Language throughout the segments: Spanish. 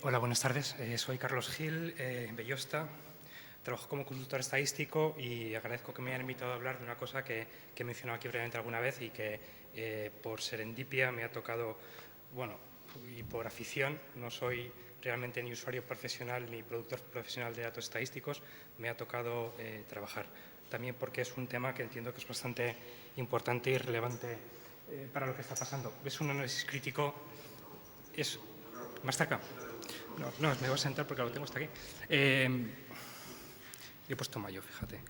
Hola, buenas tardes. Soy Carlos Gil, Bellosta. Trabajo como consultor estadístico y agradezco que me hayan invitado a hablar de una cosa que he mencionado aquí brevemente alguna vez y que por serendipia me ha tocado, bueno, y por afición, no soy realmente ni usuario profesional ni productor profesional de datos estadísticos, me ha tocado trabajar. También porque es un tema que entiendo que es bastante importante y relevante para lo que está pasando. Es un análisis crítico, es más cerca. No, me voy a sentar porque lo tengo hasta aquí. He puesto mayo, fíjate.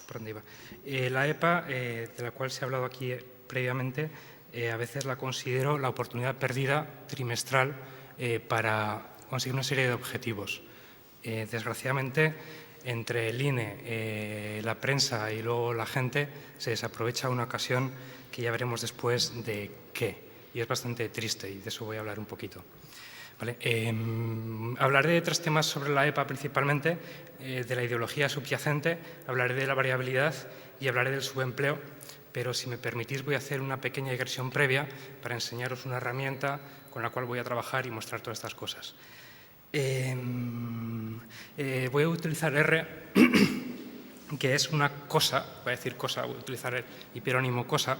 ¿Por dónde iba? La EPA, de la cual se ha hablado aquí previamente, a veces la considero la oportunidad perdida trimestral para conseguir una serie de objetivos. Desgraciadamente, entre el INE, la prensa y luego la gente, se desaprovecha una ocasión que ya veremos después de qué. Y es bastante triste y de eso voy a hablar un poquito. ¿Vale? Hablaré de 3 temas sobre la EPA principalmente, de la ideología subyacente, hablaré de la variabilidad y hablaré del subempleo, pero si me permitís voy a hacer una pequeña digresión previa para enseñaros una herramienta con la cual voy a trabajar y mostrar todas estas cosas. Voy a utilizar R, que es una cosa, voy a decir cosa, voy a utilizar el hiperónimo cosa,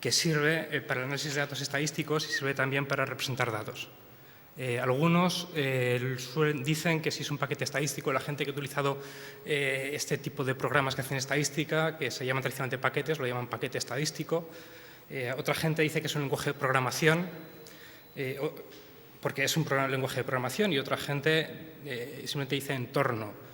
que sirve para el análisis de datos estadísticos y sirve también para representar datos. Algunos dicen que si es un paquete estadístico, la gente que ha utilizado este tipo de programas que hacen estadística, que se llaman tradicionalmente paquetes, lo llaman paquete estadístico. Otra gente dice que es un lenguaje de programación, porque es un lenguaje de programación, y otra gente simplemente dice entorno.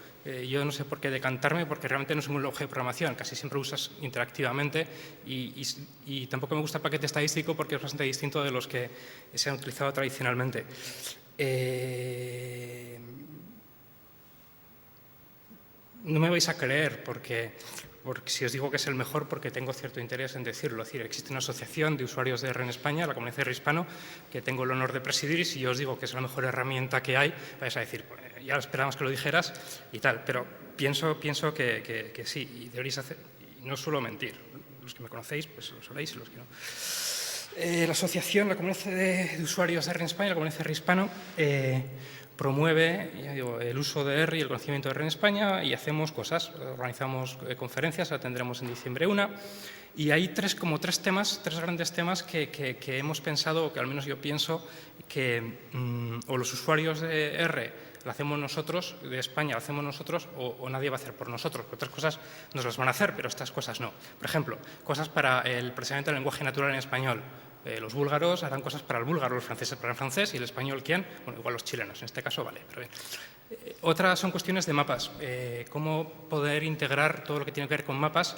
Yo no sé por qué decantarme, porque realmente no es un lenguaje de programación, casi siempre usas interactivamente y tampoco me gusta el paquete estadístico porque es bastante distinto de los que se han utilizado tradicionalmente. No me vais a creer porque si os digo que es el mejor, porque tengo cierto interés en decirlo. Es decir, existe una asociación de usuarios de R en España, la Comunidad de R Hispano, que tengo el honor de presidir, y si yo os digo que es la mejor herramienta que hay, vais a decir, pues, ya esperábamos que lo dijeras y tal, pero pienso que sí, y deberéis hacer, y no suelo mentir. Los que me conocéis, pues lo sabéis, y los que no. La asociación, la Comunidad de Usuarios de R en España, la Comunidad de R Hispano, promueve, ya digo, el uso de R y el conocimiento de R en España, y hacemos cosas. Organizamos conferencias, la tendremos en diciembre una, y hay tres grandes temas que hemos pensado, o que al menos yo pienso, que o los usuarios de R lo hacemos nosotros, de España lo hacemos nosotros, o nadie va a hacer por nosotros. Otras cosas nos las van a hacer, pero estas cosas no. Por ejemplo, cosas para precisamente el lenguaje natural en español. Los búlgaros harán cosas para el búlgaro, los franceses para el francés, y el español, ¿quién? Bueno, igual los chilenos, en este caso vale. Pero bien. Otras son cuestiones de mapas. Cómo poder integrar todo lo que tiene que ver con mapas,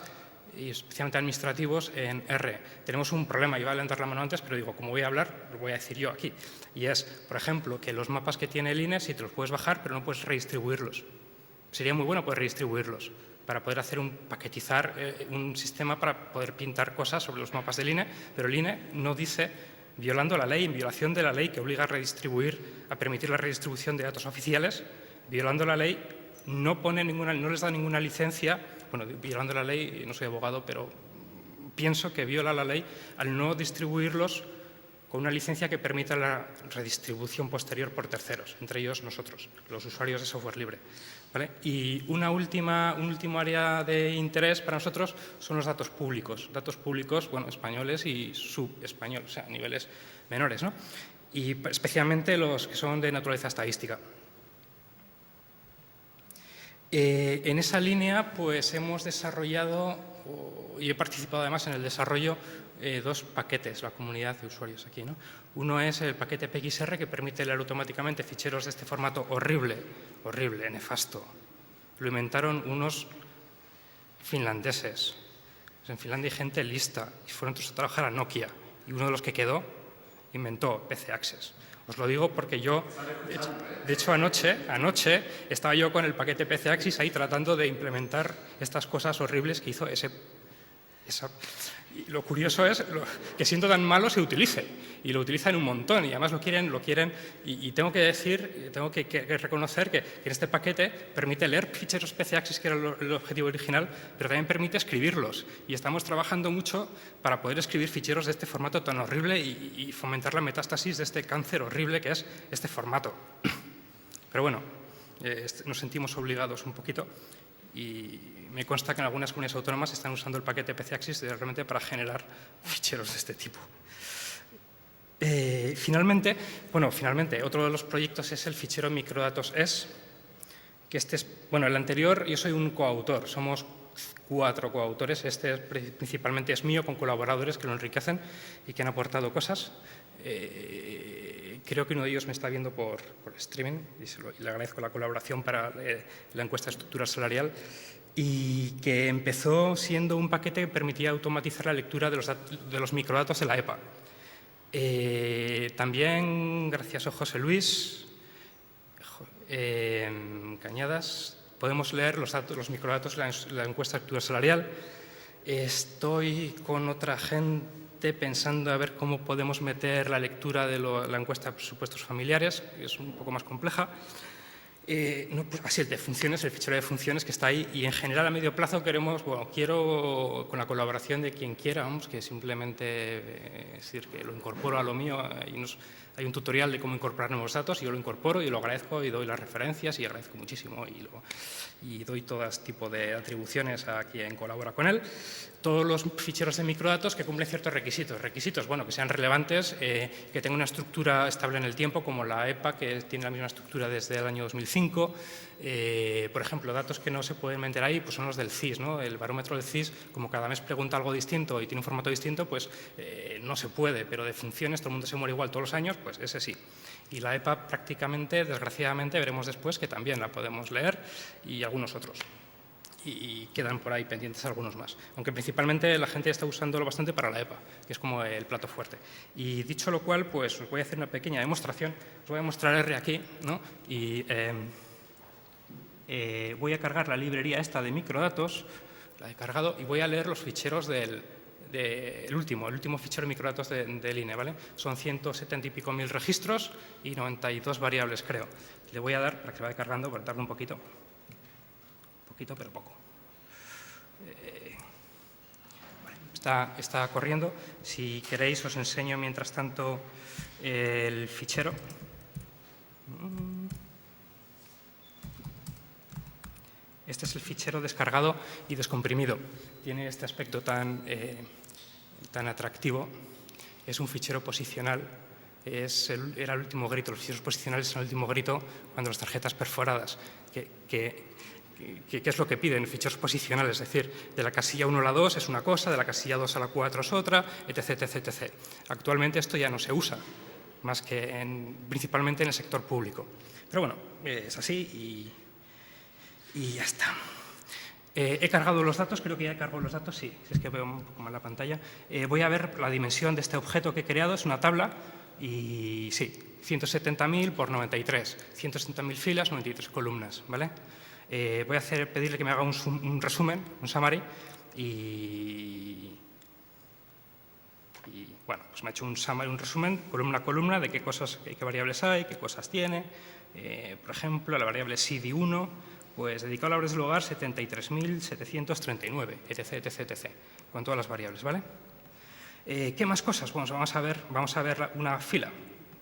y especialmente administrativos, en R. Tenemos un problema, iba a levantar la mano antes, pero digo, como voy a hablar, lo voy a decir yo aquí. Y es, por ejemplo, que los mapas que tiene el INE, sí te los puedes bajar, pero no puedes redistribuirlos. Sería muy bueno poder redistribuirlos, para poder hacer paquetizar un sistema para poder pintar cosas sobre los mapas del INE, pero el INE no dice, violando la ley, en violación de la ley que obliga a permitir la redistribución de datos oficiales, violando la ley, no les da ninguna licencia. Bueno, violando la ley, no soy abogado, pero pienso que viola la ley al no distribuirlos con una licencia que permita la redistribución posterior por terceros, entre ellos nosotros, los usuarios de software libre. ¿Vale? Y un último área de interés para nosotros son los datos públicos. Datos públicos, bueno, españoles y subespañol, o sea, a niveles menores, ¿no? Y especialmente los que son de naturaleza estadística. En esa línea, pues hemos desarrollado, y he participado además en el desarrollo, 2 paquetes, la comunidad de usuarios aquí, ¿no? Uno es el paquete PXR, que permite leer automáticamente ficheros de este formato horrible, nefasto. Lo inventaron unos finlandeses. En Finlandia hay gente lista, y fueron todos a trabajar a Nokia, y uno de los que quedó inventó PC Access. Os lo digo porque yo, de hecho anoche estaba yo con el paquete PC Access ahí tratando de implementar estas cosas horribles que hizo esa. Y lo curioso es que siendo tan malo se utilice. y lo utilizan un montón y además lo quieren y tengo que decir, tengo que reconocer que en este paquete permite leer ficheros PCAXIS, que era el objetivo original, pero también permite escribirlos y estamos trabajando mucho para poder escribir ficheros de este formato tan horrible y fomentar la metástasis de este cáncer horrible que es este formato. Pero bueno, nos sentimos obligados un poquito y me consta que en algunas comunidades autónomas están usando el paquete PCAXIS realmente para generar ficheros de este tipo. Finalmente, otro de los proyectos es el fichero microdatos.es, que el anterior yo soy un coautor, somos 4 coautores, este principalmente es mío con colaboradores que lo enriquecen y que han aportado cosas. Creo que uno de ellos me está viendo por streaming y le agradezco la colaboración para la encuesta de estructura salarial, y que empezó siendo un paquete que permitía automatizar la lectura de los microdatos de la EPA. También, gracias a José Luis Cañadas, podemos leer los microdatos de la encuesta de estructura salarial. Estoy con otra gente pensando a ver cómo podemos meter la lectura de la encuesta de presupuestos familiares, que es un poco más compleja. Así el de funciones, el fichero de funciones que está ahí, y en general a medio plazo quiero con la colaboración de quien quiera, que simplemente decir que lo incorporo a lo mío. Hay un tutorial de cómo incorporar nuevos datos y yo lo incorporo y lo agradezco y doy las referencias y agradezco muchísimo y doy todo tipo de atribuciones a quien colabora con él. Todos los ficheros de microdatos que cumplen ciertos requisitos. Requisitos, que sean relevantes, que tengan una estructura estable en el tiempo, como la EPA, que tiene la misma estructura desde el año 2005. Por ejemplo, datos que no se pueden meter ahí pues son los del CIS, ¿no? El barómetro del CIS, como cada mes pregunta algo distinto y tiene un formato distinto, pues no se puede, pero de funciones todo el mundo se muere igual todos los años, pues ese sí. Y la EPA prácticamente, desgraciadamente, veremos después que también la podemos leer y algunos otros. Y quedan por ahí pendientes algunos más. Aunque principalmente la gente está usándolo bastante para la EPA, que es como el plato fuerte. Y dicho lo cual, pues os voy a hacer una pequeña demostración. Os voy a mostrar R aquí, ¿no? Y voy a cargar la librería esta de microdatos, la he cargado, y voy a leer los ficheros el último fichero de microdatos del INE, ¿vale? Son 170 y pico mil registros y 92 variables, creo. Le voy a dar para que se vaya cargando, para tarde un poquito. Pero poco. Está corriendo. Si queréis, os enseño mientras tanto el fichero. Este es el fichero descargado y descomprimido. Tiene este aspecto tan atractivo. Es un fichero posicional. Era el último grito. Los ficheros posicionales son el último grito cuando las tarjetas perforadas. ¿Qué es lo que piden? Ficheros posicionales, es decir, de la casilla 1 a la 2 es una cosa, de la casilla 2 a la 4 es otra, etc, etc, etc. Actualmente esto ya no se usa, más que principalmente en el sector público. Pero bueno, es así y ya está. He cargado los datos, creo que ya he cargado los datos, sí, si es que veo un poco mal la pantalla. Voy a ver la dimensión de este objeto que he creado, es una tabla, y sí, 170.000 por 93, 170.000 filas, 93 columnas, ¿vale? Voy a pedirle que me haga un resumen, un summary, y bueno, pues me ha hecho un summary, un resumen, columna a columna, de qué variables hay, qué cosas tiene. Por ejemplo, la variable SIDI1, pues dedicado a labores del hogar, 73.739, etc, etc, etc, con todas las variables, ¿vale? ¿Qué más cosas? Bueno, vamos a ver una fila,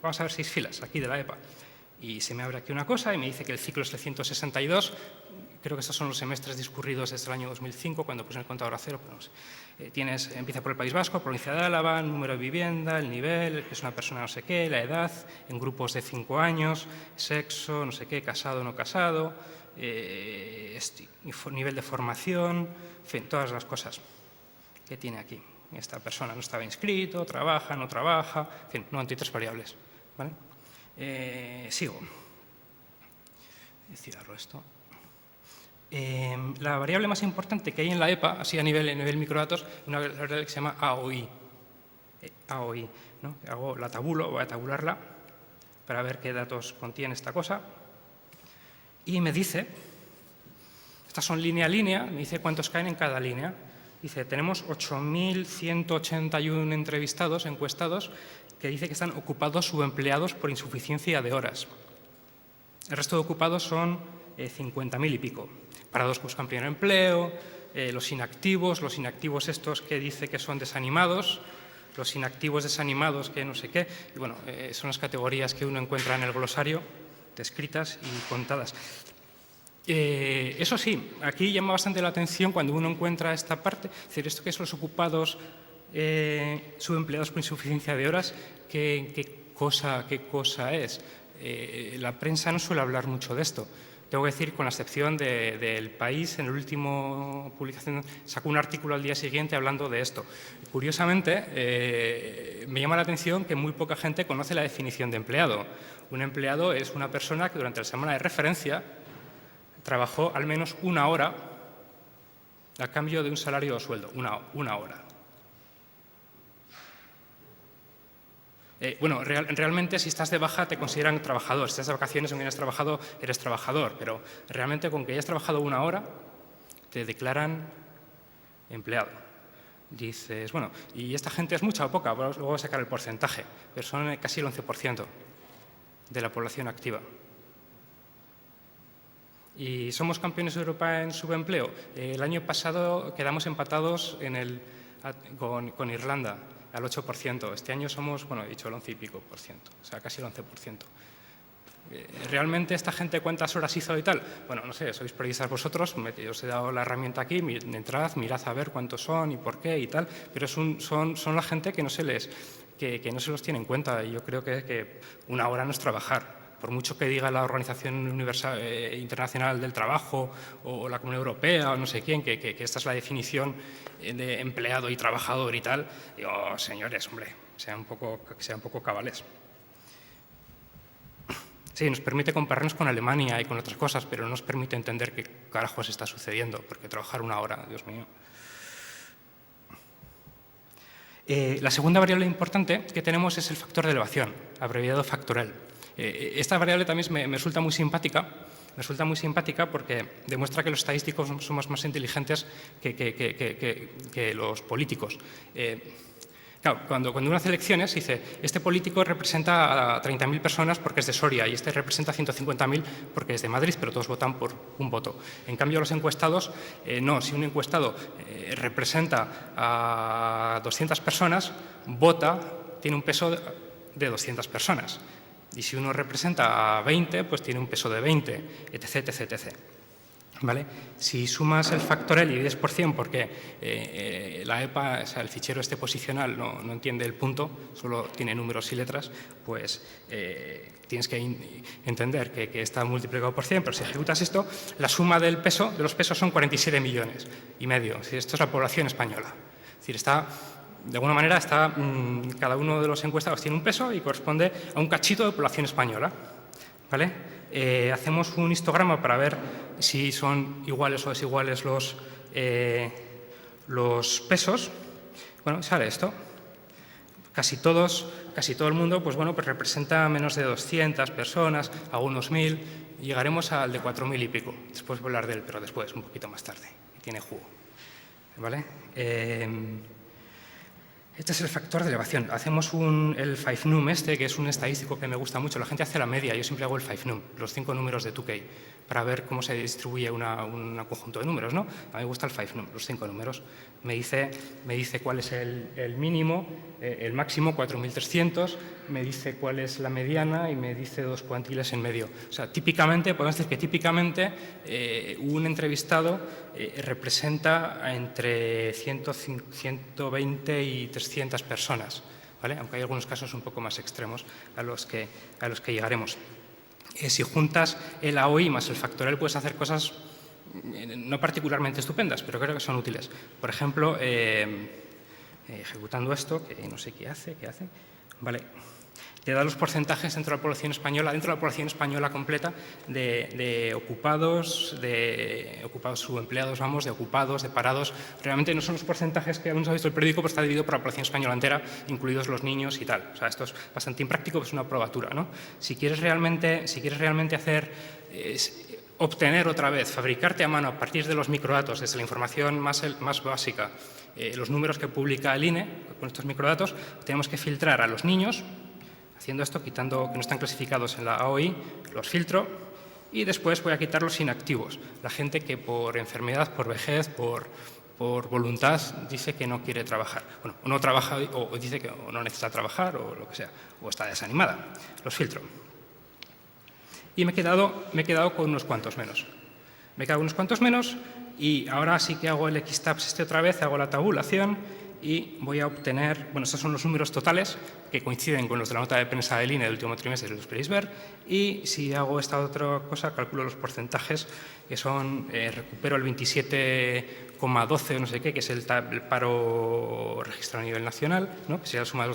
vamos a ver 6 filas aquí de la EPA. Y se me abre aquí una cosa y me dice que el ciclo es el 162. Creo que estos son los semestres discurridos desde el año 2005, cuando puse el contador a cero. Pero no sé. Empieza por el País Vasco, provincia de Álava, el número de vivienda, el nivel, que es una persona no sé qué, la edad, en grupos de 5 años, sexo, no sé qué, casado o no casado, nivel de formación, en fin, todas las cosas que tiene aquí. Esta persona no estaba inscrito, trabaja, no trabaja, en fin, 93 variables, ¿vale? Sigo. Cierro esto. La variable más importante que hay en la EPA, así a nivel microdatos, es una variable que se llama AOI. AOI, ¿no? Hago la tabulo, voy a tabularla para ver qué datos contiene esta cosa. Y me dice, estas son línea a línea, me dice cuántos caen en cada línea. Dice, tenemos 8.181 entrevistados, encuestados, que dice que están ocupados subempleados por insuficiencia de horas. El resto de ocupados son 50.000 y pico. Parados que buscan primer empleo, los inactivos estos que dice que son desanimados, los inactivos desanimados que no sé qué. Y bueno, son las categorías que uno encuentra en el glosario, descritas y contadas. Eso sí, aquí llama bastante la atención cuando uno encuentra esta parte, es decir, esto que son los ocupados subempleados por insuficiencia de horas, ¿qué cosa es? La prensa no suele hablar mucho de esto. Tengo que decir, con la excepción del País, en la última publicación sacó un artículo al día siguiente hablando de esto. Curiosamente, me llama la atención que muy poca gente conoce la definición de empleado. Un empleado es una persona que durante la semana de referencia trabajó al menos una hora a cambio de un salario o sueldo, una hora. Bueno, realmente si estás de baja te consideran trabajador, si estás de vacaciones o no has trabajado, eres trabajador, pero realmente con que hayas trabajado una hora te declaran empleado. Dices, bueno, ¿y esta gente es mucha o poca? Luego voy a sacar el porcentaje, pero son casi el 11% de la población activa. ¿Y somos campeones de Europa en subempleo? El año pasado quedamos empatados con Irlanda, al 8%. Este año somos, bueno, he dicho el 11 y pico por ciento, o sea, casi el 11%. ¿Realmente esta gente cuántas horas hizo y tal? Bueno, no sé, sois periodistas vosotros, os he dado la herramienta aquí, entrad, mirad a ver cuántos son y por qué y tal, pero son la gente que no se no se los tiene en cuenta, y yo creo que una hora no es trabajar. Por mucho que diga la Organización Internacional del Trabajo o la Comunidad Europea o no sé quién, que esta es la definición de empleado y trabajador y tal, digo, señores, hombre, sean un poco cabales. Sí, nos permite compararnos con Alemania y con otras cosas, pero no nos permite entender qué carajos está sucediendo, porque trabajar una hora, Dios mío. La segunda variable importante que tenemos es el factor de elevación, abreviado factorial. Esta variable también me resulta muy simpática. Me resulta muy simpática porque demuestra que los estadísticos somos más inteligentes que los políticos. Claro, cuando uno hace elecciones dice, este político representa a 30.000 personas porque es de Soria y este representa a 150.000 porque es de Madrid, pero todos votan por un voto. En cambio, los encuestados, no, si un encuestado representa a 200 personas, tiene un peso de 200 personas. Y si uno representa a 20, pues tiene un peso de 20, etc, etc, etc. ¿Vale? Si sumas el factorial y 10%, porque la EPA, o sea, el fichero este posicional no entiende el punto, solo tiene números y letras, pues tienes que entender que está multiplicado por 100, pero si ejecutas esto, la suma de los pesos son 47,5 millones. Es decir, esto es la población española. Es decir, de alguna manera cada uno de los encuestados tiene un peso y corresponde a un cachito de población española. ¿Vale? Hacemos un histograma para ver si son iguales o desiguales los pesos. Bueno, sale esto. Casi todo el mundo, pues bueno, pues representa menos de 200 personas, algunos 1.000. Llegaremos al de 4.000 y pico. Después voy a hablar de él, pero después, un poquito más tarde. Tiene jugo. ¿Vale? Este es el factor de elevación. Hacemos el 5num que es un estadístico que me gusta mucho. La gente hace la media, yo siempre hago el 5num, los 5 números de Tukey, para ver cómo se distribuye un conjunto de números, ¿no? A mí me gusta el 5num, los 5 números. Me dice cuál es el mínimo, el máximo, 4.300, me dice cuál es la mediana y me dice 2 cuantiles en medio. O sea, podemos decir que un entrevistado representa entre 120 y 300 personas, ¿vale? Aunque hay algunos casos un poco más extremos a los que llegaremos. Si juntas el AOI más el factorial, puedes hacer cosas no particularmente estupendas, pero creo que son útiles. Por ejemplo, ejecutando esto, que no sé qué hace, vale, te da los porcentajes dentro de la población española completa de ocupados, subempleados, de ocupados, de parados. Realmente no son los porcentajes que hemos visto el periódico, pero está dividido por la población española entera, incluidos los niños y tal. O sea, esto es bastante impráctico, pero es una probatura, ¿no? Si quieres realmente hacer obtener otra vez, fabricarte a mano a partir de los microdatos, desde la información más básica, los números que publica el INE con estos microdatos, tenemos que filtrar a los niños, haciendo esto, quitando que no están clasificados en la AOI, los filtro y después voy a quitar los inactivos, la gente que por enfermedad, por vejez, por voluntad dice que no quiere trabajar. Bueno, o no trabaja o dice que no necesita trabajar o lo que sea, o está desanimada. Los filtro. Y me he quedado con unos cuantos menos. Me he quedado con unos cuantos menos y ahora sí que hago el XTABS otra vez, hago la tabulación y voy a obtener, bueno, estos son los números totales que coinciden con los de la nota de prensa del INE del último trimestre, los queréis ver, y si hago esta otra cosa, calculo los porcentajes que son, recupero el 27,12 no sé qué, que es el paro registrado a nivel nacional, ¿no? Que sería la suma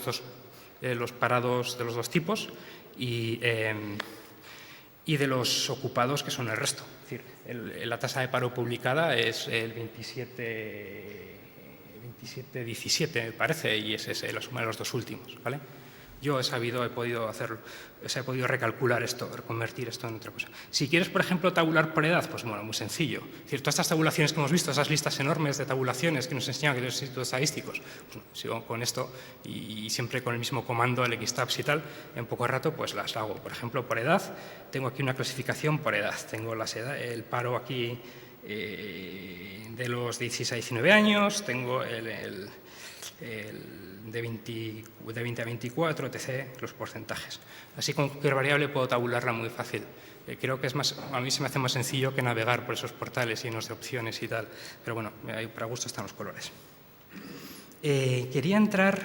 de los parados de los dos tipos y de los ocupados, que son el resto. Es decir, la tasa de paro publicada es el 17, me parece, y es la suma de los dos últimos, ¿vale? Yo he podido hacerlo, he podido recalcular esto, reconvertir esto en otra cosa. Si quieres, por ejemplo, tabular por edad, pues bueno, muy sencillo. Es decir, todas estas tabulaciones que hemos visto, esas listas enormes de tabulaciones que nos enseñan los institutos estadísticos, pues, sigo con esto y siempre con el mismo comando, el XTABS y tal, en poco rato pues las hago. Por ejemplo, por edad, tengo aquí una clasificación por edad. Tengo el paro aquí de los 16 a 19 años, tengo el de 20 a 24, etc., los porcentajes. Así con cualquier variable puedo tabularla muy fácil. Creo que a mí se me hace más sencillo que navegar por esos portales llenos de opciones y tal, pero bueno, para gusto están los colores. Quería entrar,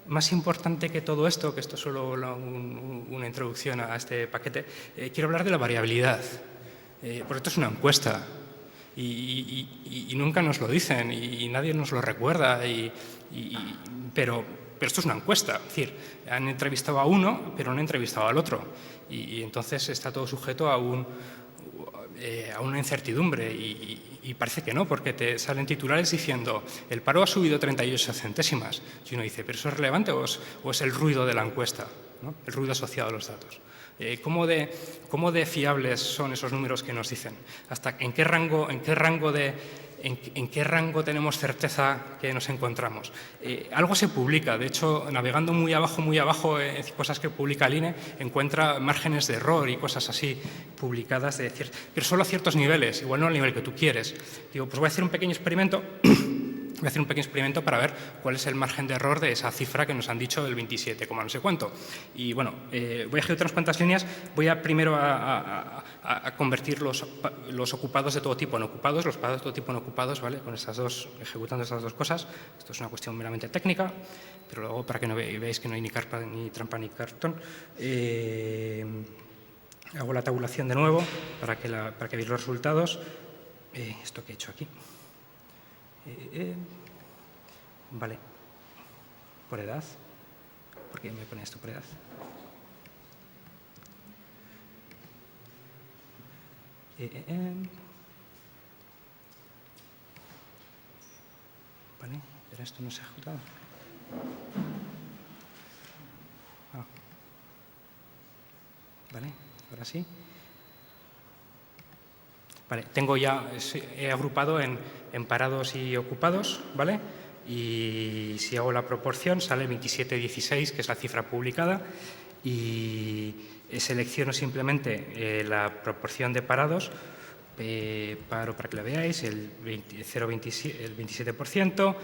más importante que todo esto, que esto es solo una introducción a este paquete, quiero hablar de la variabilidad, porque esto es una encuesta. Y nunca nos lo dicen y nadie nos lo recuerda, pero esto es una encuesta, es decir, han entrevistado a uno, pero no han entrevistado al otro, y entonces está todo sujeto a una incertidumbre y parece que no, porque te salen titulares diciendo el paro ha subido 38 centésimas, y uno dice, ¿pero eso es relevante o es el ruido de la encuesta, ¿no? El ruido asociado a los datos? ¿Cómo de fiables son esos números que nos dicen? ¿En qué rango tenemos certeza que nos encontramos? Algo se publica, de hecho, navegando muy abajo, cosas que publica el INE, encuentra márgenes de error y cosas así publicadas, pero solo a ciertos niveles, igual no al nivel que tú quieres. Digo, pues voy a hacer un pequeño experimento. Voy a hacer un pequeño experimento para ver cuál es el margen de error de esa cifra que nos han dicho del 27, no sé cuánto. Y bueno, voy a ejecutar unas cuantas líneas. Voy a primero a convertir los ocupados de todo tipo en ocupados, los parados de todo tipo en ocupados, ¿vale? Ejecutando estas dos cosas. Esto es una cuestión meramente técnica, pero luego para que no veáis que no hay ni trampa ni cartón. Hago la tabulación de nuevo para que veáis los resultados. Esto que he hecho aquí. Vale, por edad, ¿por qué me pone esto por edad? Vale, pero esto no se ha ejecutado. Vale, ahora sí. Vale, he agrupado en parados y ocupados, ¿vale? Y si hago la proporción sale 27,16, que es la cifra publicada, y selecciono simplemente la proporción de parados, paro para que la veáis, el 27%,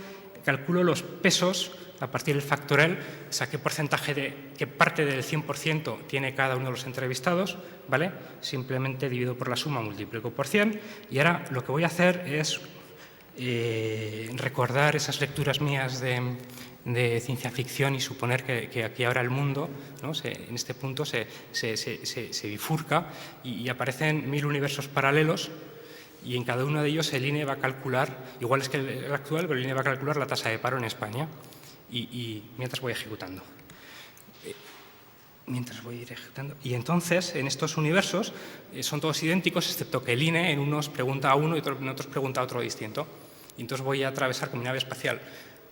calculo los pesos a partir del factorial, o sea, qué parte del 100% tiene cada uno de los entrevistados, ¿vale? Simplemente divido por la suma, multiplico por 100, y ahora lo que voy a hacer es recordar esas lecturas mías de ciencia ficción y suponer que aquí ahora el mundo, ¿no? En este punto se bifurca y aparecen 1000 universos paralelos, y en cada uno de ellos el INE va a calcular, igual es que el actual, pero el INE va a calcular la tasa de paro en España. Y mientras voy ejecutando. Y entonces, en estos universos, son todos idénticos, excepto que el INE en unos pregunta a uno y en otros pregunta a otro distinto. Y entonces voy a atravesar con mi nave espacial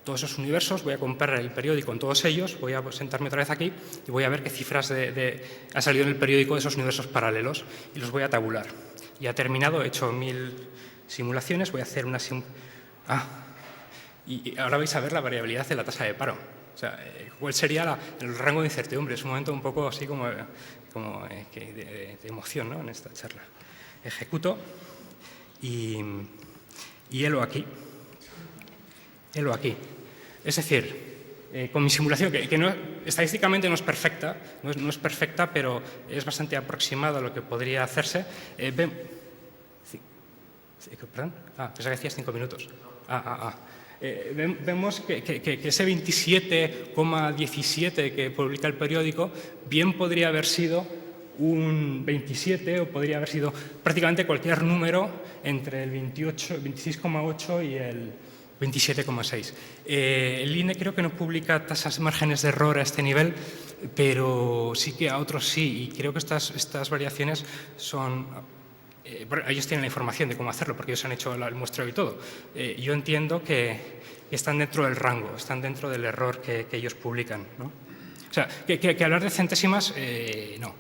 todos esos universos, voy a comparar el periódico en todos ellos, voy a sentarme otra vez aquí y voy a ver qué cifras ha salido en el periódico de esos universos paralelos y los voy a tabular. Ya terminado, he hecho 1000 simulaciones, voy a hacer una y ahora vais a ver la variabilidad de la tasa de paro. O sea, ¿cuál sería el rango de incertidumbre? Es un momento un poco así como de emoción, ¿no?, en esta charla. Ejecuto y helo aquí. Helo aquí. Es decir, con mi simulación, que no, estadísticamente no es perfecta, no es perfecta, pero es bastante aproximada a lo que podría hacerse. ¿Perdón? Pensaba que decías 5 minutos. Vemos que ese 27,17 que publica el periódico bien podría haber sido un 27 o podría haber sido prácticamente cualquier número entre el 26,8 y el 27,6. El INE creo que no publica tasas de márgenes de error a este nivel, pero sí que a otros sí, y creo que estas variaciones son... ellos tienen la información de cómo hacerlo, porque ellos han hecho el muestreo y todo. Yo entiendo que están dentro del rango, están dentro del error que ellos publican, ¿no? O sea, que hablar de centésimas, no,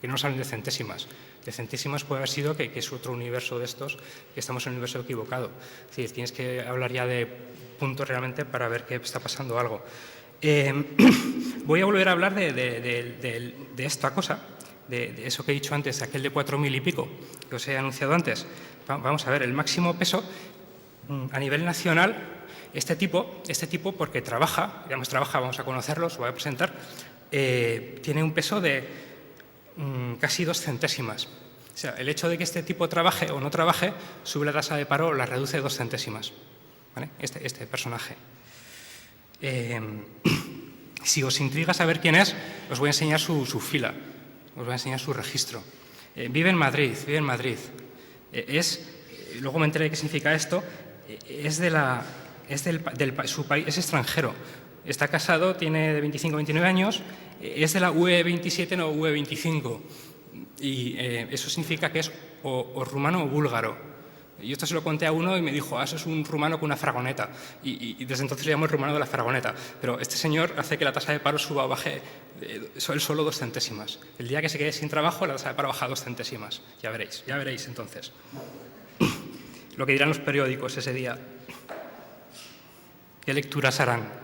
que no nos hablen de centésimas. De centésimas puede haber sido que es otro universo de estos, que estamos en un universo equivocado. Es decir, tienes que hablar ya de puntos realmente para ver que está pasando algo. Voy a volver a hablar de esta cosa, de eso que he dicho antes, aquel de 4000 y pico, que os he anunciado antes. Vamos a ver, el máximo peso a nivel nacional, este tipo porque trabaja, vamos a conocerlos, lo voy a presentar, tiene un peso de casi 2 centésimas. O sea, el hecho de que este tipo trabaje o no trabaje sube la tasa de paro o la reduce 2 centésimas. ¿Vale? Este personaje. Si os intriga saber quién es, os voy a enseñar su fila, os voy a enseñar su registro. Vive en Madrid. Luego me enteré de qué significa esto. Su país es extranjero. Está casado, tiene de 25 a 29 años, es de la UE27, no UE25. Y eso significa que es o rumano o búlgaro. Yo esto se lo conté a uno y me dijo, eso es un rumano con una fragoneta. Y desde entonces le llamo el rumano de la fragoneta. Pero este señor hace que la tasa de paro suba o baje solo 2 centésimas. El día que se quede sin trabajo, la tasa de paro baja 2 centésimas. Ya veréis entonces. Lo que dirán los periódicos ese día. ¿Qué lecturas harán?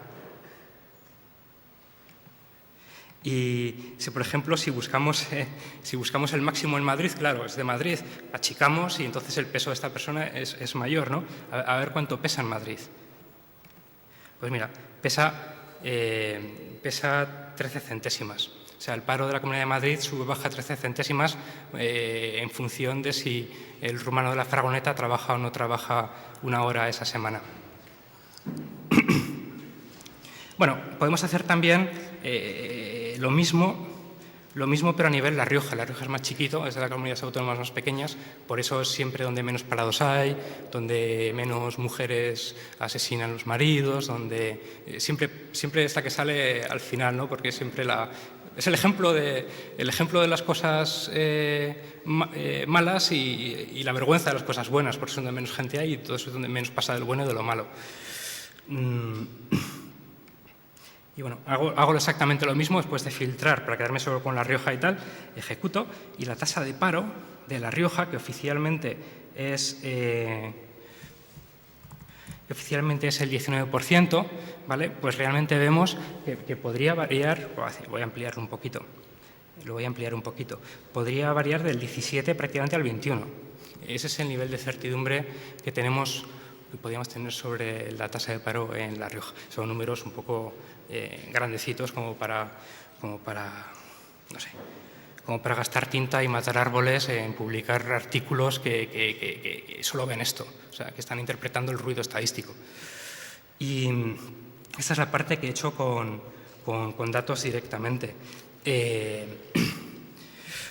Y si, por ejemplo, si buscamos el máximo en Madrid, claro, es de Madrid, achicamos y entonces el peso de esta persona es mayor, ¿no? A ver cuánto pesa en Madrid. Pues mira, pesa 13 centésimas. O sea, el paro de la Comunidad de Madrid sube o baja 13 centésimas en función de si el rumano de la fragoneta trabaja o no trabaja una hora esa semana. Bueno, podemos hacer también lo mismo, pero a nivel La Rioja. La Rioja es más chiquito, es de las comunidades autónomas más pequeñas, por eso es siempre donde menos parados hay, donde menos mujeres asesinan los maridos, donde siempre es la que sale al final, ¿no? Porque siempre es el ejemplo de las cosas malas y la vergüenza de las cosas buenas, porque es donde menos gente hay y todo eso es donde menos pasa del bueno y de lo malo. Y bueno, hago exactamente lo mismo después de filtrar para quedarme solo con La Rioja y tal, ejecuto y la tasa de paro de La Rioja, que oficialmente es el 19%, ¿vale? Pues realmente vemos que podría variar, voy a ampliarlo un poquito, podría variar del 17 prácticamente al 21. Ese es el nivel de certidumbre que podríamos tener sobre la tasa de paro en La Rioja. Son números un poco grandecitos como para gastar tinta y matar árboles en publicar artículos que solo ven esto, o sea, que están interpretando el ruido estadístico. Y esta es la parte que he hecho con datos directamente.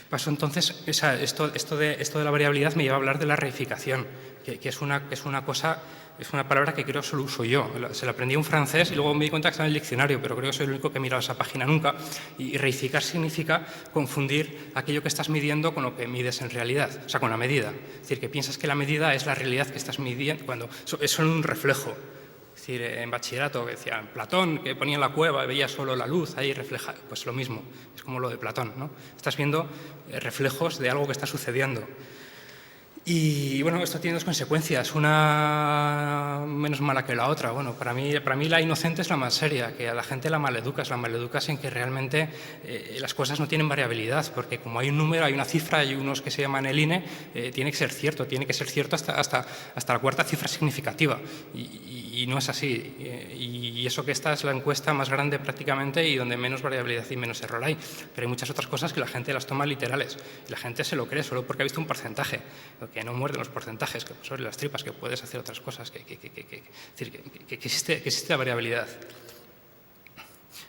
Paso entonces, esto de la variabilidad me lleva a hablar de la reificación, que es una palabra que creo que solo uso yo. Se la aprendí a un francés y luego me di cuenta que estaba en el diccionario, pero creo que soy el único que he mirado esa página nunca. Y reificar significa confundir aquello que estás midiendo con lo que mides en realidad, o sea, con la medida. Es decir, que piensas que la medida es la realidad que estás midiendo, cuando es solo un reflejo. Es Es decir, en bachillerato, que decían Platón, que ponía en la cueva y veía solo la luz ahí reflejada, pues lo mismo, es como lo de Platón, ¿no? Estás viendo reflejos de algo que está sucediendo. Y bueno, esto tiene dos consecuencias, una menos mala que la otra. Bueno, para mí la inocente es la más seria, que a la gente la maleducas en que realmente las cosas no tienen variabilidad, porque como hay un número, hay una cifra, hay unos que se llaman el INE, tiene que ser cierto hasta la cuarta cifra significativa, y no es así. Y eso que esta es la encuesta más grande prácticamente y donde menos variabilidad y menos error hay. Pero hay muchas otras cosas que la gente las toma literales, y la gente se lo cree solo porque ha visto un porcentaje. Que no muerden los porcentajes, que sobre las tripas, que puedes hacer otras cosas, que existe la variabilidad.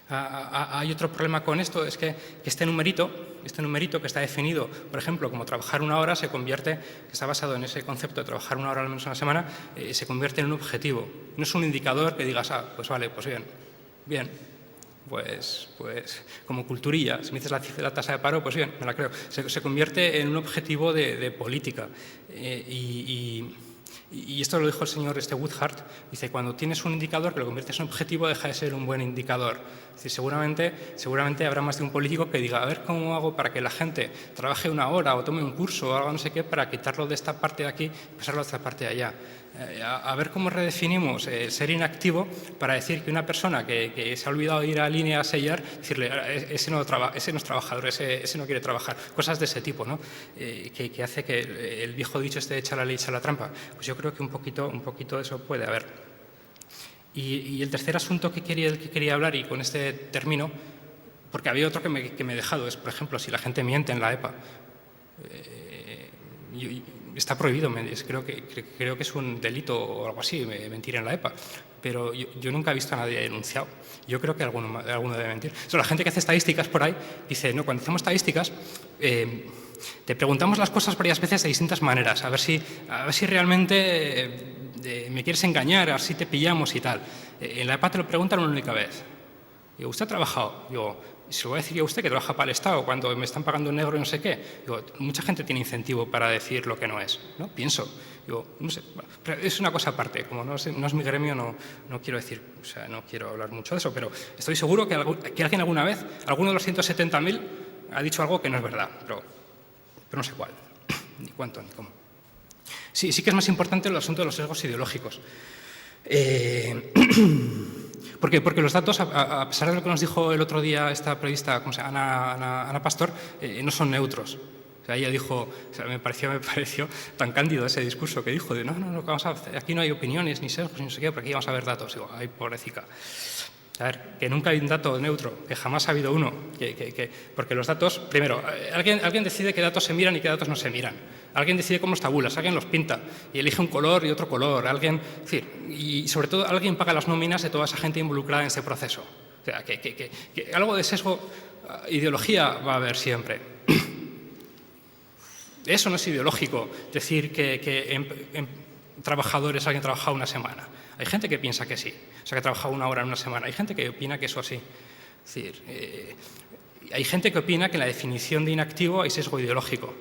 Hay otro problema con esto, es que este numerito que está definido, por ejemplo, como trabajar una hora, se convierte, que está basado en ese concepto de trabajar una hora al menos a la semana, se convierte en un objetivo. No es un indicador que digas, pues vale, pues bien. Pues como culturilla, si me dices la tasa de paro, pues bien, me la creo. Se convierte en un objetivo de política. Y esto lo dijo el señor Woodhart, dice, cuando tienes un indicador que lo conviertes en objetivo, deja de ser un buen indicador. Es decir, seguramente habrá más de un político que diga, a ver cómo hago para que la gente trabaje una hora o tome un curso o algo no sé qué, para quitarlo de esta parte de aquí y pasarlo a esta parte de allá. A ver cómo redefinimos ser inactivo para decir que una persona que se ha olvidado de ir a línea a sellar, decirle, ese no es trabajador, ese no quiere trabajar. Cosas de ese tipo, ¿no? Que hace que el viejo dicho de echa la ley, echa la trampa. Pues yo creo que un poquito de eso puede haber. Y el tercer asunto que quería hablar, y con este termino, porque había otro que me he dejado, es, por ejemplo, si la gente miente en la EPA. Está prohibido, creo que es un delito o algo así, mentir en la EPA, pero yo nunca he visto a nadie denunciado. Yo creo que alguno debe mentir. La gente que hace estadísticas por ahí dice, no, cuando hacemos estadísticas te preguntamos las cosas varias veces de distintas maneras, a ver si realmente me quieres engañar, a ver si te pillamos y tal. En la EPA te lo preguntan una única vez. Digo, ¿usted ha trabajado? Digo, se lo voy a decir yo a usted que trabaja para el Estado cuando me están pagando en negro y no sé qué. Digo, mucha gente tiene incentivo para decir lo que no es, ¿no? Pienso. Digo, no sé, pero es una cosa aparte. Como no es mi gremio, no quiero decir, o sea, no quiero hablar mucho de eso, pero estoy seguro que alguien alguna vez, alguno de los 170.000, ha dicho algo que no es verdad, pero no sé cuál, ni cuánto, ni cómo. Sí que es más importante el asunto de los sesgos ideológicos. Porque los datos, a pesar de lo que nos dijo el otro día esta periodista, Ana Pastor, no son neutros. O sea, ella dijo, me pareció tan cándido ese discurso que dijo, de no, aquí no hay opiniones ni sesgos ni no sé qué, pero aquí vamos a ver datos. Digo, ay, pobrecita. A ver, que nunca hay un dato neutro, que jamás ha habido uno. Porque los datos, primero, alguien decide qué datos se miran y qué datos no se miran. Alguien decide cómo los tabulas, alguien los pinta y elige un color y otro color. Y sobre todo alguien paga las nóminas de toda esa gente involucrada en ese proceso. O sea, que algo de sesgo, ideología va a haber siempre. Eso no es ideológico, decir que en trabajadores alguien trabaja una semana. Hay gente que piensa que sí, o sea, que ha trabajado una hora en una semana. Hay gente que opina que eso así. Es decir, hay gente que opina que en la definición de inactivo hay sesgo ideológico.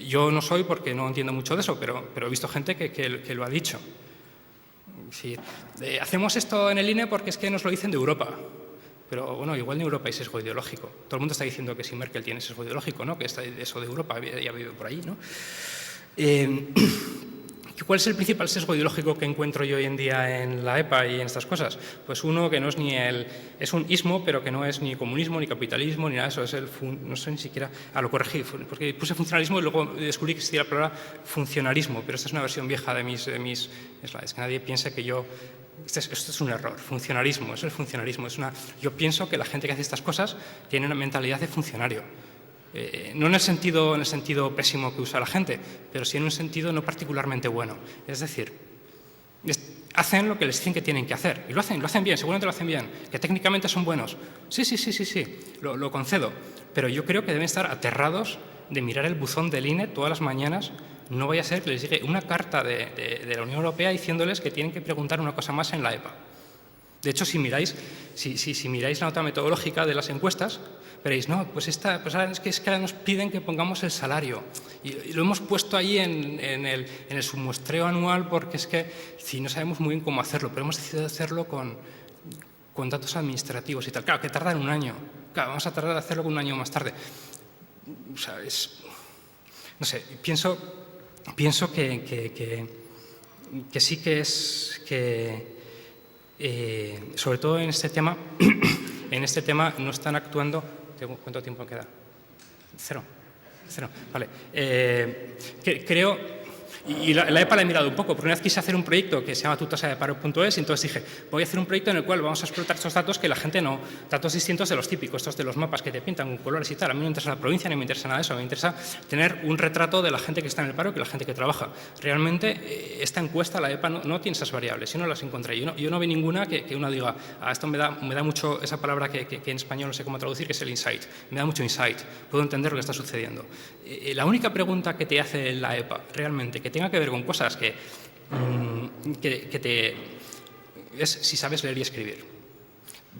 Yo no soy porque no entiendo mucho de eso, pero he visto gente que lo ha dicho. Es decir, hacemos esto en el INE porque es que nos lo dicen de Europa. Pero bueno, igual en Europa hay sesgo ideológico. Todo el mundo está diciendo que si Merkel tiene sesgo ideológico, ¿no? Que eso de Europa ya vive por ahí, ¿no? ¿Cuál es el principal sesgo ideológico que encuentro yo hoy en día en la EPA y en estas cosas? Pues uno que no es es un ismo, pero que no es ni comunismo, ni capitalismo, ni nada de eso. No sé ni siquiera, lo corregí, porque puse funcionalismo y luego descubrí que existía la palabra funcionalismo, pero esta es una versión vieja de mis slides, que nadie piense que yo... Esto es un error, funcionalismo, eso es funcionalismo. Yo pienso que la gente que hace estas cosas tiene una mentalidad de funcionario. No en el sentido pésimo que usa la gente, pero sí en un sentido no particularmente bueno. Es decir, hacen lo que les dicen que tienen que hacer. Y lo hacen bien, seguramente lo hacen bien. Que técnicamente son buenos. Sí, lo concedo. Pero yo creo que deben estar aterrados de mirar el buzón del INE todas las mañanas. No vaya a ser que les llegue una carta de la Unión Europea diciéndoles que tienen que preguntar una cosa más en la EPA. De hecho, si miráis la nota metodológica de las encuestas, veréis, no, pues ahora es que ahora nos piden que pongamos el salario. Y lo hemos puesto ahí en el submuestreo anual porque es que si no sabemos muy bien cómo hacerlo, pero hemos decidido hacerlo con datos administrativos y tal. Claro, que tardan un año. Claro, vamos a tardar en hacerlo un año más tarde. O sea, no sé, pienso que sí que es que, sobre todo en este tema, no están actuando. ¿Cuánto tiempo queda? Cero. Vale. Creo. Y la EPA la he mirado un poco, porque una vez quise hacer un proyecto que se llama tutasadeparo.es y entonces dije, voy a hacer un proyecto en el cual vamos a explotar estos datos que la gente no, datos distintos de los típicos, estos de los mapas que te pintan con colores y tal. A mí no me interesa la provincia ni me interesa nada de eso, me interesa tener un retrato de la gente que está en el paro y de la gente que trabaja. Realmente esta encuesta, la EPA, no tiene esas variables, yo no las encontré. Yo no vi ninguna que uno diga, esto me da mucho esa palabra que en español no sé cómo traducir, que es el insight. Me da mucho insight, puedo entender lo que está sucediendo. La única pregunta que te hace la EPA realmente, que tenga que ver con cosas es si sabes leer y escribir.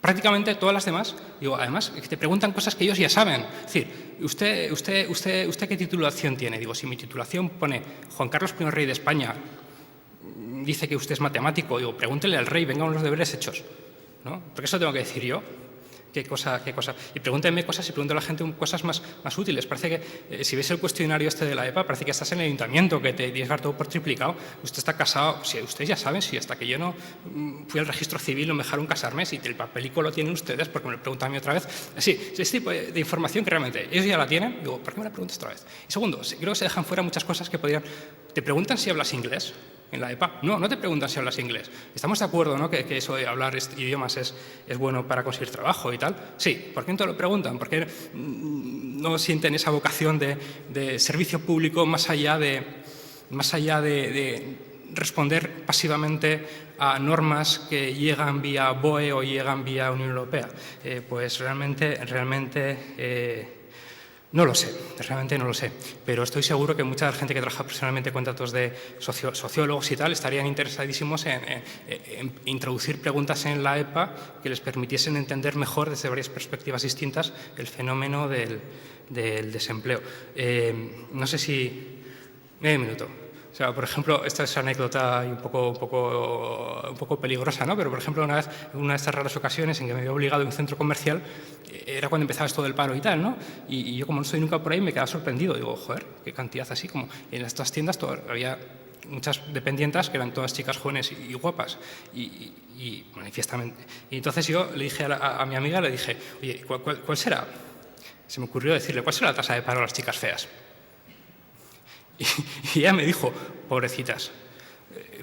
Prácticamente todas las demás, además, que te preguntan cosas que ellos ya saben. Es decir, ¿usted qué titulación tiene? Digo, si mi titulación pone Juan Carlos I, rey de España, dice que usted es matemático, digo, pregúntele al rey, vengan los deberes hechos, ¿no? Porque eso tengo que decir yo. ¿Qué cosa? Y pregúntenme cosas y pregunten a la gente cosas más útiles. Parece que, si ves el cuestionario este de la EPA, parece que estás en el ayuntamiento, que te tienes que dar todo por triplicado. Usted está casado, si ustedes ya saben, si hasta que yo no fui al registro civil no me dejaron casarme, si el papelico lo tienen ustedes, porque me lo preguntan a mí otra vez. Sí, este tipo de información que realmente ellos ya la tienen, digo, ¿por qué me la preguntas otra vez? Y segundo, creo que se dejan fuera muchas cosas que podrían. ¿Te preguntan si hablas inglés en la EPA? No te preguntan si hablas inglés. Estamos de acuerdo, ¿no?, que eso de hablar idiomas es bueno para conseguir trabajo y tal. Sí, ¿por qué no te lo preguntan? ¿Por qué no sienten esa vocación de servicio público más allá de responder pasivamente a normas que llegan vía BOE o llegan vía Unión Europea? Pues realmente no lo sé, realmente no lo sé, pero estoy seguro que mucha gente que trabaja personalmente con datos de sociólogos y tal estarían interesadísimos en introducir preguntas en la EPA que les permitiesen entender mejor desde varias perspectivas distintas el fenómeno del desempleo. No sé si... Medio minuto. O sea, por ejemplo, esta es anécdota un poco peligrosa, ¿no? Pero, por ejemplo, una de estas raras ocasiones en que me había obligado en un centro comercial era cuando empezaba esto del paro y tal, ¿no? Y yo, como no estoy nunca por ahí, me quedaba sorprendido. Digo, joder, qué cantidad así, como en estas tiendas había muchas dependientas que eran todas chicas jóvenes y guapas y manifiestamente. Y entonces yo le dije a mi amiga, le dije, oye, ¿cuál será? Se me ocurrió decirle, ¿cuál será la tasa de paro a las chicas feas? Y ella me dijo, pobrecitas.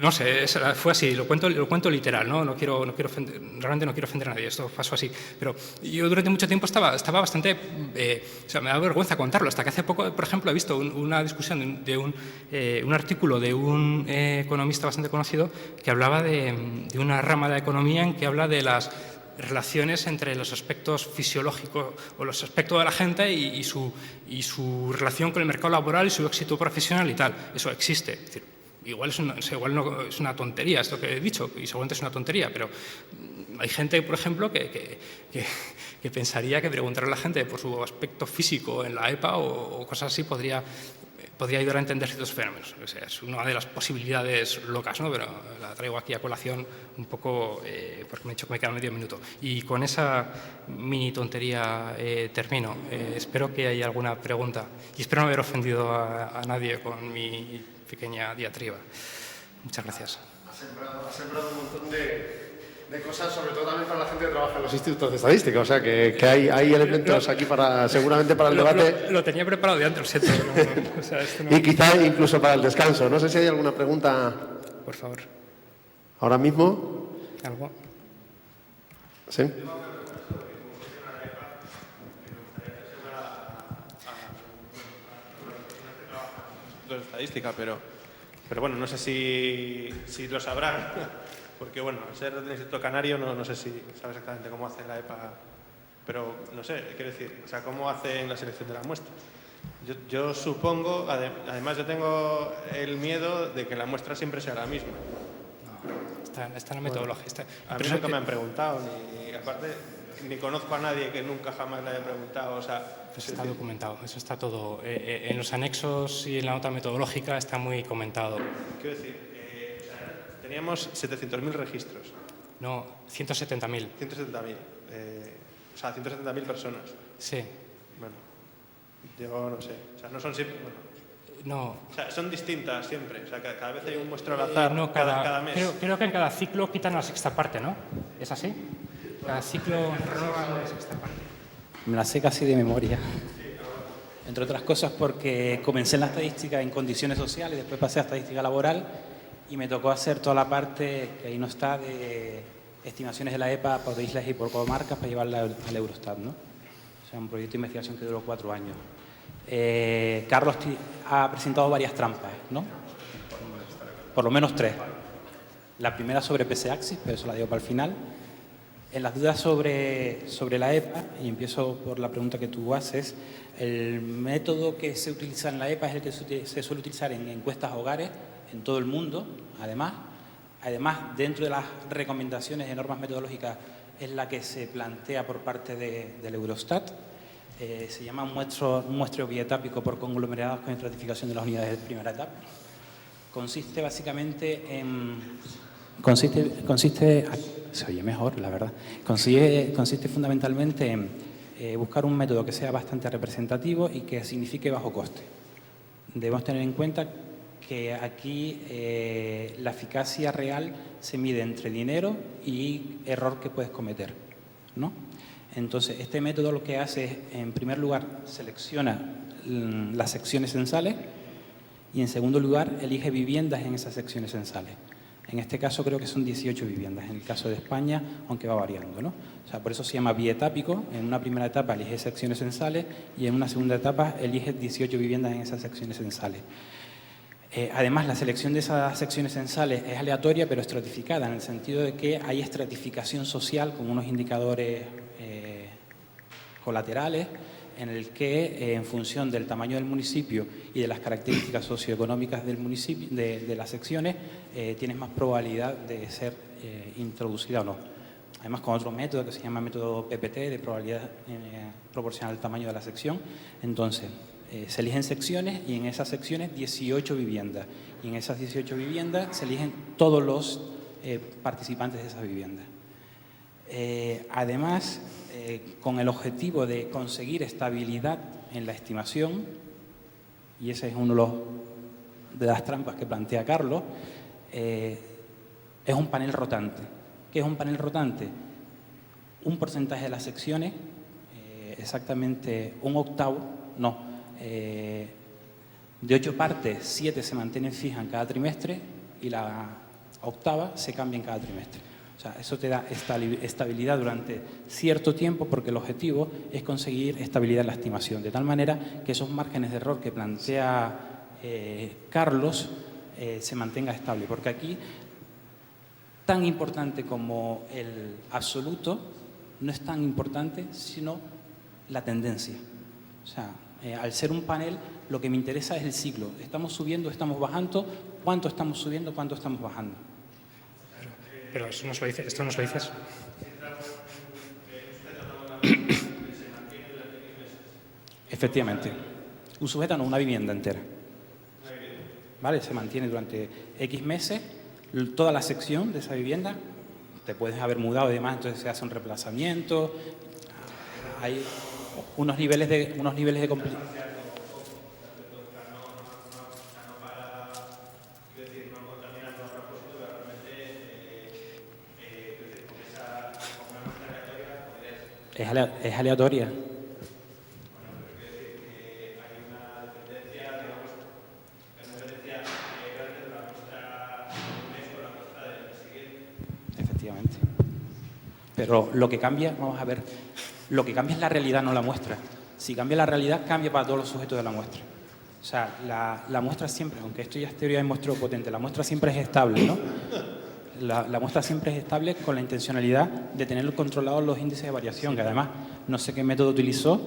No sé, fue así, lo cuento literal, ¿no? Realmente no quiero ofender a nadie, esto pasó así. Pero yo durante mucho tiempo estaba bastante... o sea, me da vergüenza contarlo, hasta que hace poco, por ejemplo, he visto una discusión de un artículo de un economista bastante conocido que hablaba de una rama de la economía en que habla de las relaciones entre los aspectos fisiológicos o los aspectos de la gente y su relación con el mercado laboral y su éxito profesional y tal. Eso existe. Es decir, igual no es una tontería esto que he dicho, y seguramente es una tontería, pero hay gente, por ejemplo, que pensaría que preguntar a la gente por su aspecto físico en la EPA o cosas así podría ayudar a entender ciertos fenómenos. O sea, es una de las posibilidades locas, ¿no? Pero la traigo aquí a colación un poco porque me he dicho que me queda medio minuto. Y con esa mini tontería termino. Espero que haya alguna pregunta y espero no haber ofendido a nadie con mi pequeña diatriba. Muchas gracias. Has sembrado un montón de cosas, sobre todo también para la gente que trabaja en los institutos de estadística, o sea que hay elementos aquí seguramente para el debate. Lo tenía preparado de antes, ¿no? O sea, esto no... Y quizá incluso para el descanso. No sé si hay alguna pregunta. Por favor. ¿Ahora mismo? ¿Algo? ¿Sí? De estadística, pero bueno, no sé si lo sabrán, porque bueno, al ser del Instituto Canario no sé si sabe exactamente cómo hace la EPA, pero no sé, quiero decir, o sea, cómo hacen la selección de las muestras. Yo supongo, además yo tengo el miedo de que la muestra siempre sea la misma. está la metodología. A mí nunca me han preguntado, ni aparte ni conozco a nadie que nunca jamás le haya preguntado. O sea, Pues está documentado, eso está todo. En los anexos y en la nota metodológica está muy comentado. Quiero decir, teníamos 700.000 registros. No, 170.000. 170.000. O sea, 170.000 personas. Sí. Bueno, yo no sé. O sea, no son siempre... Bueno, No. o sea, son distintas siempre. O sea, cada vez hay un muestreo al azar, No, cada mes. Creo que en cada ciclo quitan la sexta parte, ¿no? ¿Es así? Cada ciclo renuevan la sexta parte. Me la sé casi de memoria. Entre otras cosas porque comencé en la estadística en condiciones sociales, después pasé a estadística laboral y me tocó hacer toda la parte, que ahí no está, de estimaciones de la EPA por islas y por comarcas para llevarla al Eurostat, ¿no? O sea, un proyecto de investigación que duró 4 años. Carlos ha presentado varias trampas, ¿no? Por lo menos 3. La primera sobre PC-Axis, pero eso la digo para el final. En las dudas sobre la EPA, y empiezo por la pregunta que tú haces, el método que se utiliza en la EPA es el que se suele utilizar en encuestas hogares en todo el mundo, además, dentro de las recomendaciones de normas metodológicas es la que se plantea por parte del Eurostat. Se llama un muestreo bietápico por conglomerados con estratificación de las unidades de primera etapa. Consiste básicamente en... se oye mejor, la verdad. Consiste fundamentalmente en buscar un método que sea bastante representativo y que signifique bajo coste. Debemos tener en cuenta que aquí la eficacia real se mide entre dinero y error que puedes cometer, ¿no? Entonces, este método lo que hace es, en primer lugar, selecciona las secciones censales y, en segundo lugar, elige viviendas en esas secciones censales. En este caso creo que son 18 viviendas, en el caso de España, aunque va variando, ¿no? O sea, por eso se llama bietápico. En una primera etapa elige secciones censales y en una segunda etapa elige 18 viviendas en esas secciones censales. Además, la selección de esas secciones censales es aleatoria, pero estratificada, en el sentido de que hay estratificación social con unos indicadores colaterales en el que, en función del tamaño del municipio y de las características socioeconómicas del municipio, de las secciones, tienes más probabilidad de ser introducida o no. Además, con otro método que se llama método PPT, de probabilidad proporcional al tamaño de la sección. Entonces, se eligen secciones y en esas secciones 18 viviendas. Y en esas 18 viviendas se eligen todos los participantes de esas viviendas. Además, con el objetivo de conseguir estabilidad en la estimación, y ese es uno de las trampas que plantea Carlos, es un panel rotante. ¿Qué es un panel rotante? Un porcentaje de las secciones, exactamente un octavo, de 8 partes, 7 se mantienen fijas en cada trimestre y la octava se cambia en cada trimestre. O sea, eso te da estabilidad durante cierto tiempo porque el objetivo es conseguir estabilidad en la estimación, de tal manera que esos márgenes de error que plantea Carlos se mantenga estable. Porque aquí, tan importante como el absoluto, no es tan importante sino la tendencia. O sea, al ser un panel, lo que me interesa es el ciclo. ¿Estamos subiendo, estamos bajando? ¿Cuánto estamos subiendo, cuánto estamos bajando? Pero eso nos lo dice, esto nos lo dices. Efectivamente. Un sujeto no, una vivienda entera. ¿Vale? Se mantiene durante X meses. Toda la sección de esa vivienda, te puedes haber mudado y demás, entonces se hace un reemplazamiento. Hay unos niveles de complicación. Es aleatoria. Efectivamente. Pero lo que cambia, vamos a ver, lo que cambia es la realidad, no la muestra. Si cambia la realidad, cambia para todos los sujetos de la muestra. O sea, la muestra siempre, aunque esto ya es teoría de muestreo potente, la muestra siempre es estable, ¿no? La muestra siempre es estable con la intencionalidad de tener controlados los índices de variación, que además no sé qué método utilizó,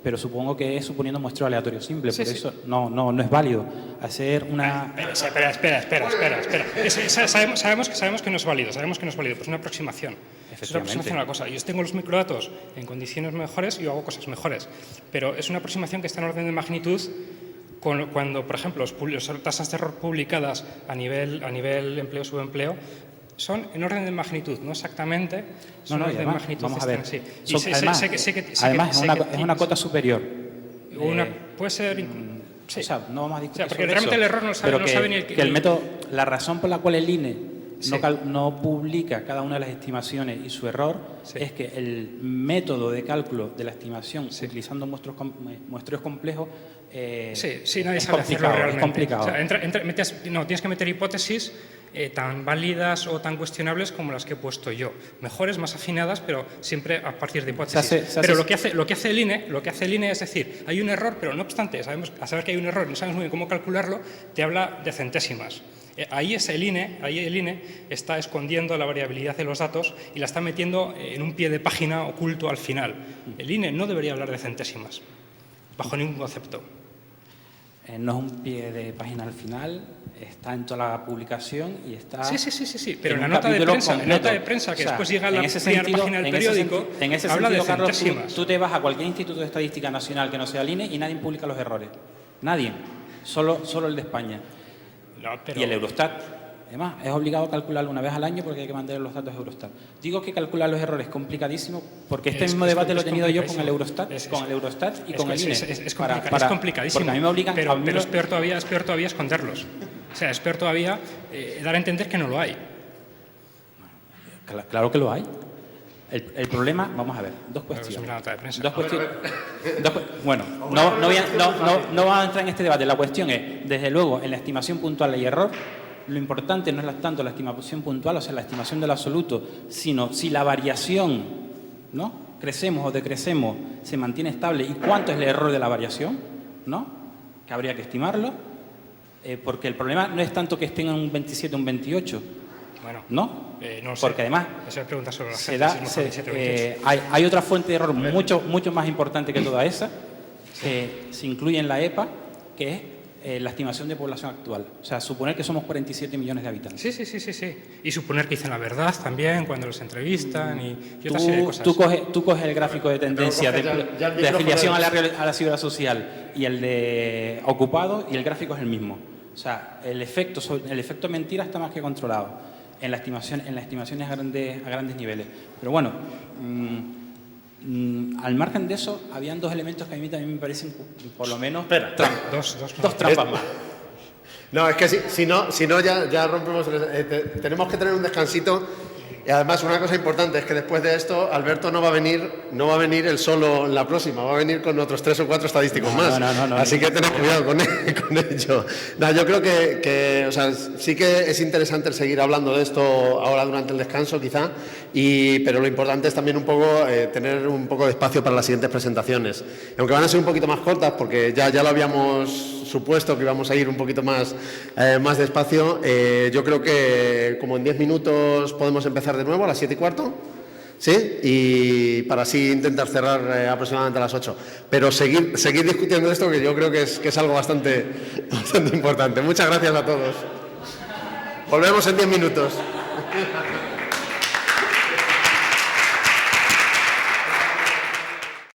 pero supongo que es suponiendo muestreo aleatorio simple, Sí, por sí. eso no es válido hacer una... Espera. Sabemos que no es válido, pues es una aproximación. Es una aproximación a la cosa. Yo tengo los microdatos en condiciones mejores y yo hago cosas mejores, pero es una aproximación que está en orden de magnitud cuando, por ejemplo, las tasas de error publicadas a nivel empleo-subempleo son en orden de magnitud, no exactamente, son en orden de magnitud. Vamos a ver. Sí. Además, es una cota superior. Puede ser... Sí. O sea, no vamos a discutir porque sobre realmente eso, el error no sabe ni el... que el método, la razón por la cual el INE Sí. no publica cada una de las estimaciones y su error Sí. es que el método de cálculo de la estimación Sí. utilizando muestreos complejos nadie sabe hacerlo realmente. Es complicado. O sea, tienes que meter hipótesis tan válidas o tan cuestionables como las que he puesto yo. Mejores, más afinadas, pero siempre a partir de hipótesis. Pero lo que hace el INE es decir, hay un error, pero no obstante, a saber que hay un error, no sabemos muy bien cómo calcularlo, te habla de centésimas. Ahí el INE está escondiendo la variabilidad de los datos y la está metiendo en un pie de página oculto al final. El INE no debería hablar de centésimas, bajo ningún concepto. No es un pie de página al final, está en toda la publicación y está... Sí, pero en la un nota de capítulo prensa que O sea, después llega a la en ese primera sentido- página del en ese periódico, en ese habla de sentido, Carlos, centésimas. tú te vas a cualquier instituto de estadística nacional que no sea el INE y nadie publica los errores. Nadie. Solo el de España. No, pero- Y el Eurostat. Además, es obligado calcularlo una vez al año porque hay que mandar los datos a Eurostat. Digo que calcular los errores es complicadísimo porque este mismo debate lo he tenido yo con el Eurostat, y con el INE. Es para- complicadísimo. Porque a mí me obligan... pero a mí pero me- es peor todavía esconderlos. O sea, es peor todavía dar a entender que no lo hay. Claro que lo hay. El problema, vamos a ver, dos Pues cuestiones. mira la nota de prensa. Bueno, no vamos a entrar en este debate. La cuestión es, desde luego, en la estimación puntual hay error. Lo importante no es tanto la estimación puntual, o sea, la estimación del absoluto, sino si la variación, ¿no?, crecemos o decrecemos, se mantiene estable y cuánto es el error de la variación, ¿no?, que habría que estimarlo, porque el problema no es tanto que estén en un 27 o un 28, Bueno, ¿no? no sé. Porque además Esa es pregunta sobre la se gente, da, si es mejor 27 o 28. hay otra fuente de error mucho más importante que toda esa, que se incluye en la EPA, que es la estimación de población actual. O sea, suponer que somos 47 millones de habitantes. Sí. Y suponer que dicen la verdad también cuando los entrevistan y otra serie de cosas. Tú coges el gráfico de tendencia Pero coge ya el de micrófono afiliación a la seguridad social y el de ocupado y el gráfico es el mismo. O sea, el efecto mentira está más que controlado en las estimaciones a grandes niveles. Pero bueno, al margen de eso, habían dos elementos que a mí también me parecen, por lo menos, dos trampas más. No, es que si no ya rompemos. Tenemos que tener un descansito. Y además una cosa importante es que después de esto Alberto no va a venir él solo en la próxima, va a venir con otros 3 o 4 estadísticos más. Así que tened cuidado con ello. No, yo creo que o sea, sí que es interesante el seguir hablando de esto ahora durante el descanso quizá, pero lo importante es también un poco tener un poco de espacio para las siguientes presentaciones. Y aunque van a ser un poquito más cortas porque ya lo habíamos supuesto que íbamos a ir un poquito más despacio, yo creo que como en 10 minutos podemos empezar de nuevo a las 7:15, ¿sí? Y para así intentar cerrar aproximadamente a las 8. Pero seguir discutiendo esto, que yo creo que es algo bastante importante. Muchas gracias a todos. Volvemos en 10 minutos.